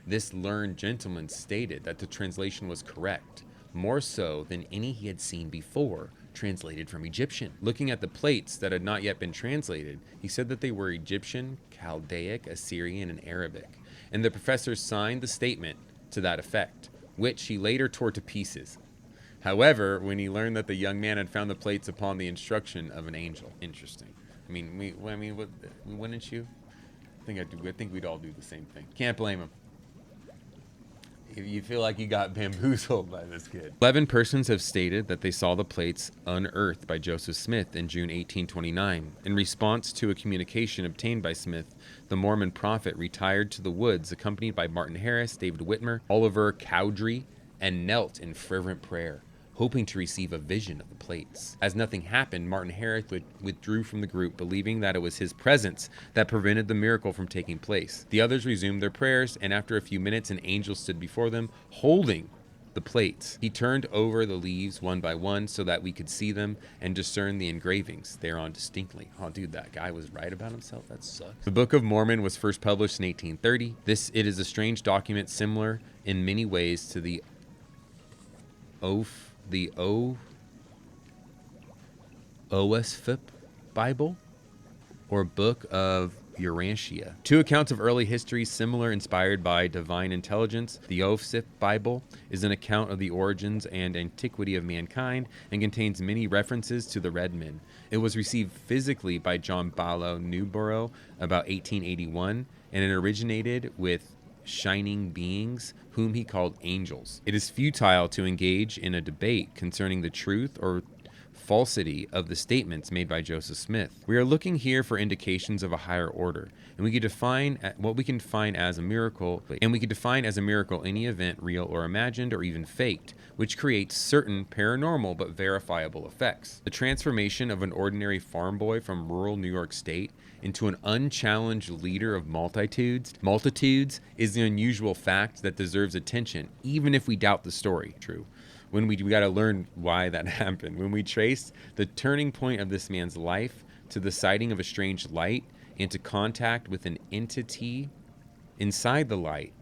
B: this learned gentleman stated that the translation was correct, more so than any he had seen before, translated from Egyptian. Looking at the plates that had not yet been translated, he said that they were Egyptian, Chaldaic, Assyrian, and Arabic, and the professor signed the statement to that effect, which he later tore to pieces. However, when he learned that the young man had found the plates upon the instruction of an angel. Interesting. I mean, wouldn't you? I think we'd all do the same thing. Can't blame him. You feel like you got bamboozled by this kid. 11 persons have stated that they saw the plates unearthed by Joseph Smith in June 1829. In response to a communication obtained by Smith, the Mormon prophet retired to the woods accompanied by Martin Harris, David Whitmer, Oliver Cowdery, and knelt in fervent prayer, hoping to receive a vision of the plates. As nothing happened, Martin Harris withdrew from the group, believing that it was his presence that prevented the miracle from taking place. The others resumed their prayers, and after a few minutes, an angel stood before them, holding the plates. He turned over the leaves one by one so that we could see them and discern the engravings thereon distinctly. Oh, dude, that guy was right about himself. That sucks. The Book of Mormon was first published in 1830. It is a strange document similar in many ways to the OSFIP Bible or Book of Urantia. Two accounts of early history similar, inspired by divine intelligence. The OSFIP Bible is an account of the origins and antiquity of mankind and contains many references to the red men. It was received physically by John Barlow Newborough about 1881, and it originated with shining beings whom he called angels. It is futile to engage in a debate concerning the truth or falsity of the statements made by Joseph Smith. We are looking here for indications of a higher order, and we can define what we can define as a miracle, any event, real or imagined or even faked, which creates certain paranormal but verifiable effects. The transformation of an ordinary farm boy from rural New York State into an unchallenged leader of multitudes is the unusual fact that deserves attention, even if we doubt the story. True. We got to learn why that happened. When we trace the turning point of this man's life to the sighting of a strange light and to contact with an entity inside the light,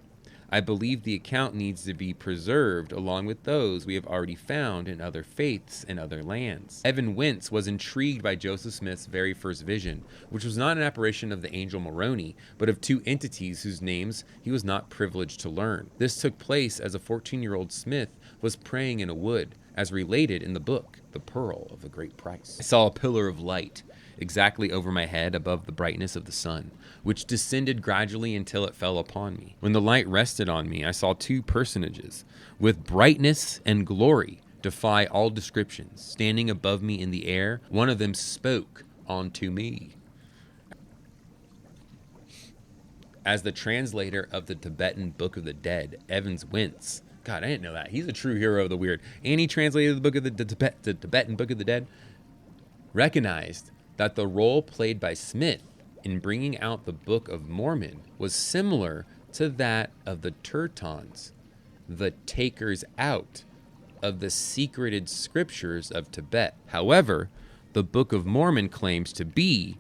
B: I believe the account needs to be preserved along with those we have already found in other faiths and other lands. Evan Wentz was intrigued by Joseph Smith's very first vision, which was not an apparition of the angel Moroni, but of two entities whose names he was not privileged to learn. This took place as a 14-year-old Smith was praying in a wood, as related in the book, The Pearl of the Great Price. I saw a pillar of light exactly over my head above the brightness of the sun, which descended gradually until it fell upon me. When the light rested on me, I saw two personages, with brightness and glory defy all descriptions, standing above me in the air. One of them spoke unto me. As the translator of the Tibetan Book of the Dead, Evans Wentz, God, I didn't know that. He's a true hero of the weird. And he translated the book of the Tibetan Book of the Dead, recognized that the role played by Smith in bringing out the Book of Mormon was similar to that of the Teutons, the takers out of the secreted scriptures of Tibet. However, the Book of Mormon claims to be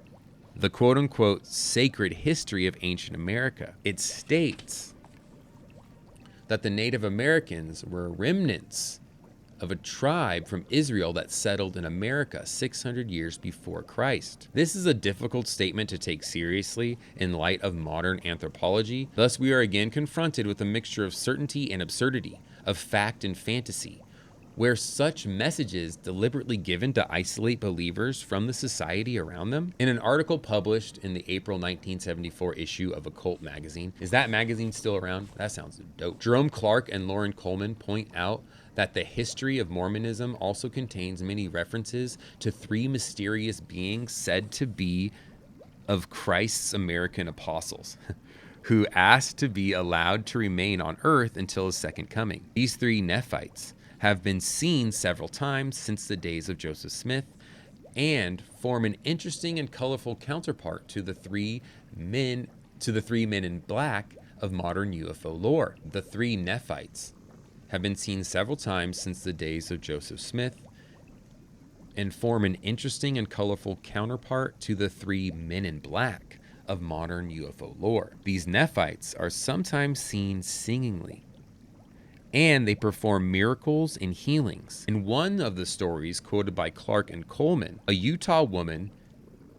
B: the quote-unquote sacred history of ancient America. It states that the Native Americans were remnants of a tribe from Israel that settled in America 600 years before Christ. This is a difficult statement to take seriously in light of modern anthropology. Thus, we are again confronted with a mixture of certainty and absurdity, of fact and fantasy, where such messages deliberately given to isolate believers from the society around them. In an article published in the April 1974 issue of Occult magazine, is that magazine still around? That sounds dope. Jerome Clark and Lauren Coleman point out that the history of Mormonism also contains many references to three mysterious beings said to be of Christ's American apostles, who asked to be allowed to remain on earth until his second coming. These three Nephites have been seen several times since the days of Joseph Smith and form an interesting and colorful counterpart to the three men in black of modern UFO lore. The three Nephites have been seen several times since the days of Joseph Smith and form an interesting and colorful counterpart to the three men in black of modern UFO lore. These Nephites are sometimes seen singingly, and they perform miracles and healings. In one of the stories quoted by Clark and Coleman, a Utah woman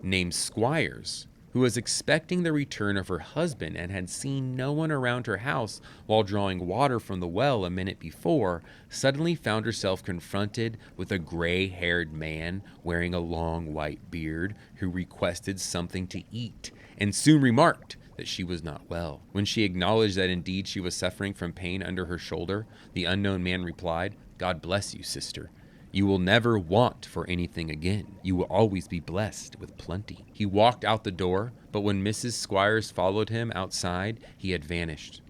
B: named Squires, who was expecting the return of her husband and had seen no one around her house while drawing water from the well a minute before, suddenly found herself confronted with a gray-haired man wearing a long white beard who requested something to eat and soon remarked that she was not well. When she acknowledged that indeed she was suffering from pain under her shoulder, the unknown man replied, "God bless you, sister. You will never want for anything again. You will always be blessed with plenty." He walked out the door, but when Mrs. Squires followed him outside, he had vanished,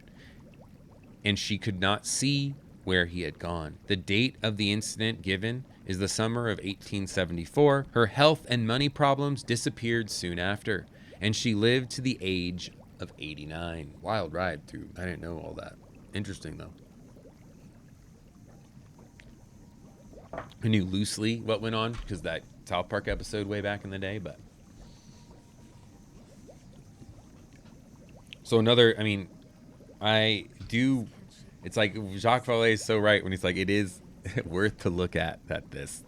B: and she could not see where he had gone. The date of the incident given is the summer of 1874. Her health and money problems disappeared soon after, and she lived to the age of 89. Wild ride through. I didn't know all that. Interesting, though. I knew loosely what went on because that South Park episode way back in the day, but so another, I mean, it's like Jacques Vallee is so right when he's like, it is worth to look at that this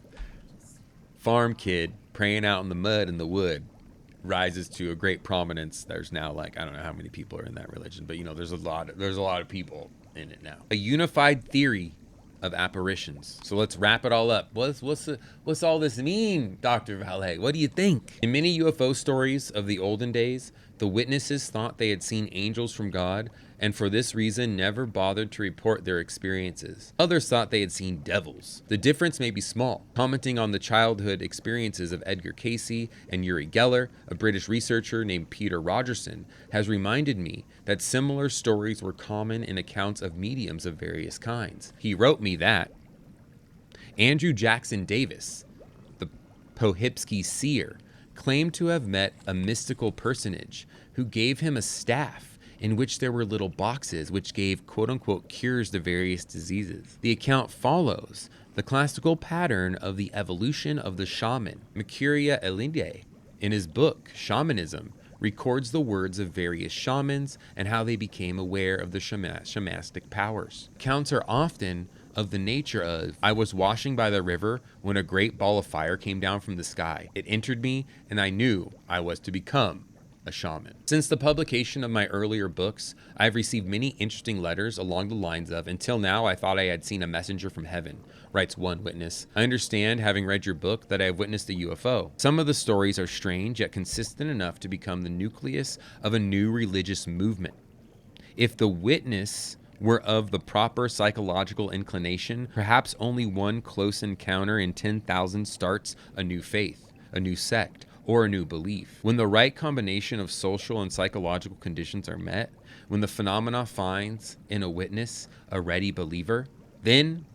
B: farm kid praying out in the mud in the wood rises to a great prominence. There's now like, I don't know how many people are in that religion, but there's a lot of people in it now. A unified theory of apparitions. So let's wrap it all up. What's all this mean, Dr. Vallee? What do you think? In many UFO stories of the olden days, the witnesses thought they had seen angels from God, and for this reason never bothered to report their experiences. Others thought they had seen devils. The difference may be small. Commenting on the childhood experiences of Edgar Cayce and Uri Geller, a British researcher named Peter Rogerson has reminded me that similar stories were common in accounts of mediums of various kinds. He wrote me that Andrew Jackson Davis, the Poughkeepsie seer, claimed to have met a mystical personage who gave him a staff in which there were little boxes which gave quote-unquote cures to various diseases. The account follows the classical pattern of the evolution of the shaman. Mercuria Elinde, in his book Shamanism, records the words of various shamans and how they became aware of the shamanistic powers. Accounts are often of the nature of, I was washing by the river when a great ball of fire came down from the sky. It entered me and I knew I was to become a shaman. Since the publication of my earlier books, I've received many interesting letters along the lines of, until now I thought I had seen a messenger from heaven, writes one witness. I understand, having read your book, that I have witnessed a UFO. Some of the stories are strange yet consistent enough to become the nucleus of a new religious movement. If the witness were of the proper psychological inclination, perhaps only one close encounter in 10,000 starts a new faith, a new sect, or a new belief. When the right combination of social and psychological conditions are met, when the phenomena finds in a witness a ready believer, then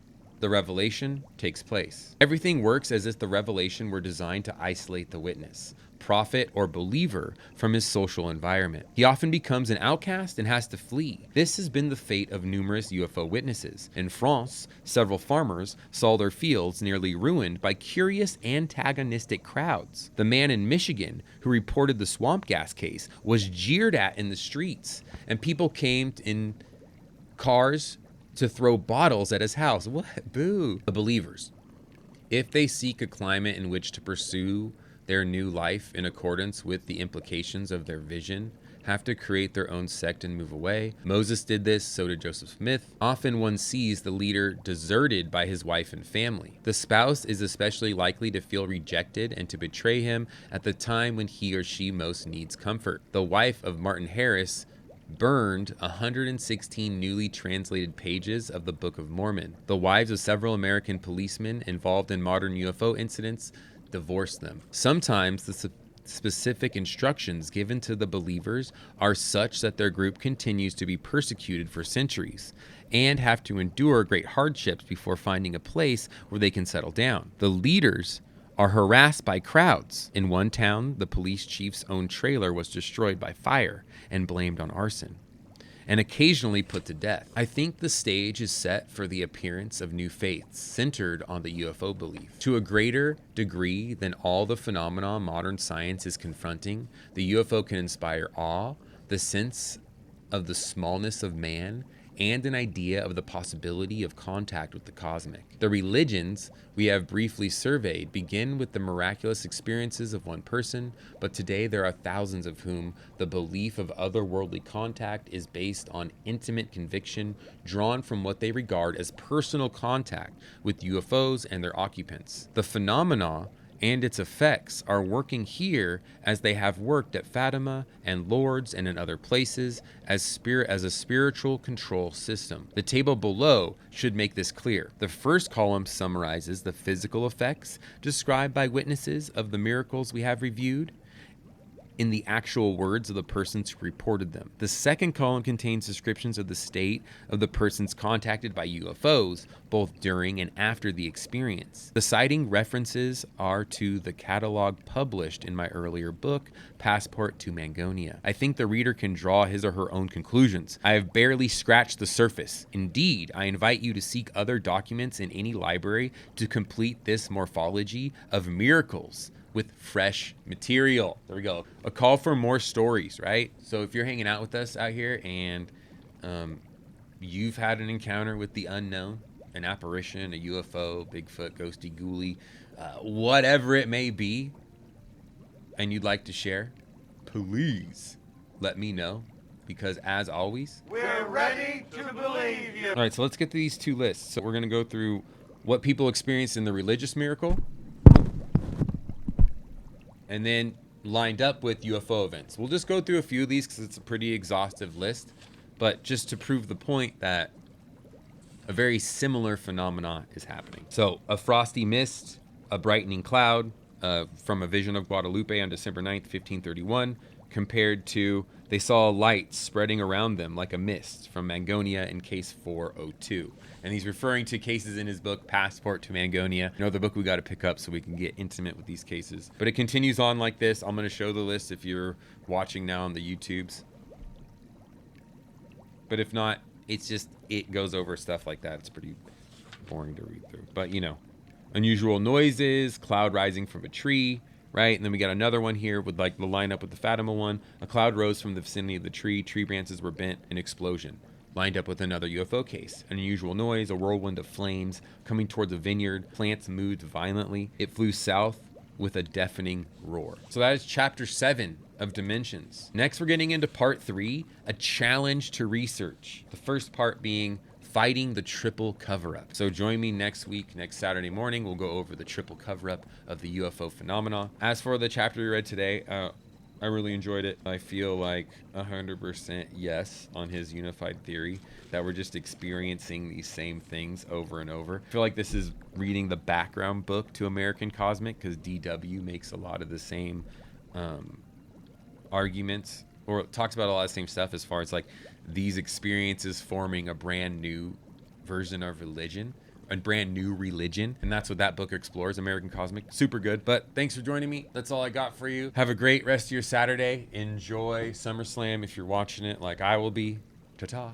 B: the revelation takes place. Everything works as if the revelation were designed to isolate the witness, prophet, or believer from his social environment. He often becomes an outcast and has to flee. This has been the fate of numerous UFO witnesses. In France, several farmers saw their fields nearly ruined by curious antagonistic crowds. The man in Michigan who reported the swamp gas case was jeered at in the streets, and people came in cars to throw bottles at his house. What? Boo. The believers, if they seek a climate in which to pursue their new life in accordance with the implications of their vision, have to create their own sect and move away. Moses did this, so did Joseph Smith. Often one sees the leader deserted by his wife and family. The spouse is especially likely to feel rejected and to betray him at the time when he or she most needs comfort. The wife of Martin Harris burned 116 newly translated pages of the Book of Mormon. The wives of several American policemen involved in modern UFO incidents divorced them. Sometimes the specific instructions given to the believers are such that their group continues to be persecuted for centuries and have to endure great hardships before finding a place where they can settle down. The leaders are harassed by crowds. In one town, the police chief's own trailer was destroyed by fire and blamed on arson, and occasionally put to death. I think the stage is set for the appearance of new faiths centered on the UFO belief. To a greater degree than all the phenomena modern science is confronting, the UFO can inspire awe, the sense of the smallness of man, and an idea of the possibility of contact with the cosmic. The religions we have briefly surveyed begin with the miraculous experiences of one person, but today there are thousands of whom the belief of otherworldly contact is based on intimate conviction drawn from what they regard as personal contact with UFOs and their occupants. The phenomena and its effects are working here as they have worked at Fatima and Lourdes and in other places as a spiritual control system. The table below should make this clear. The first column summarizes the physical effects described by witnesses of the miracles we have reviewed in the actual words of the persons who reported them. The second column contains descriptions of the state of the persons contacted by UFOs, both during and after the experience. The sighting references are to the catalog published in my earlier book, Passport to Mangonia. I think the reader can draw his or her own conclusions. I have barely scratched the surface. Indeed, I invite you to seek other documents in any library to complete this morphology of miracles with fresh material. There we go. A call for more stories, right? So if you're hanging out with us out here and you've had an encounter with the unknown, an apparition, a UFO, Bigfoot, ghosty, ghoulie, whatever it may be, and you'd like to share, please let me know, because as always,
C: we're ready to believe you.
B: All right, so let's get to these two lists. So we're going to go through what people experienced in the religious miracle, and then lined up with UFO events. We'll just go through a few of these because it's a pretty exhaustive list, but just to prove the point that a very similar phenomena is happening. So a frosty mist, a brightening cloud from a vision of Guadalupe on December 9th, 1531, compared to they saw a light spreading around them like a mist from Mangonia in case 402. And he's referring to cases in his book, Passport to Mangonia. You know, the book we got to pick up so we can get intimate with these cases. But it continues on like this. I'm going to show the list if you're watching now on the YouTubes. But if not, it's just, it goes over stuff like that. It's pretty boring to read through. But, you know, unusual noises, cloud rising from a tree, right? And then we got another one here with like the lineup with the Fatima one. A cloud rose from the vicinity of the tree. Tree branches were bent. An explosion. Lined up with another UFO case. An unusual noise, a whirlwind of flames coming towards a vineyard. Plants moved violently. It flew south with a deafening roar. So that is chapter 7 of Dimensions. Next, we're getting into part 3, a challenge to research. The first part being fighting the triple cover-up. So join me next week, next Saturday morning. We'll go over the triple cover-up of the UFO phenomena. As for the chapter we read today, I really enjoyed it. I feel like 100% yes on his unified theory that we're just experiencing these same things over and over. I feel like this is reading the background book to American Cosmic, because DW makes a lot of the same arguments, or talks about a lot of the same stuff as far as like these experiences forming a brand new version of religion. A brand new religion, and that's what that book explores, American Cosmic. Super good. But thanks for joining me. That's all I got for you. Have a great rest of your Saturday. Enjoy SummerSlam if you're watching it like I will be. Ta-ta.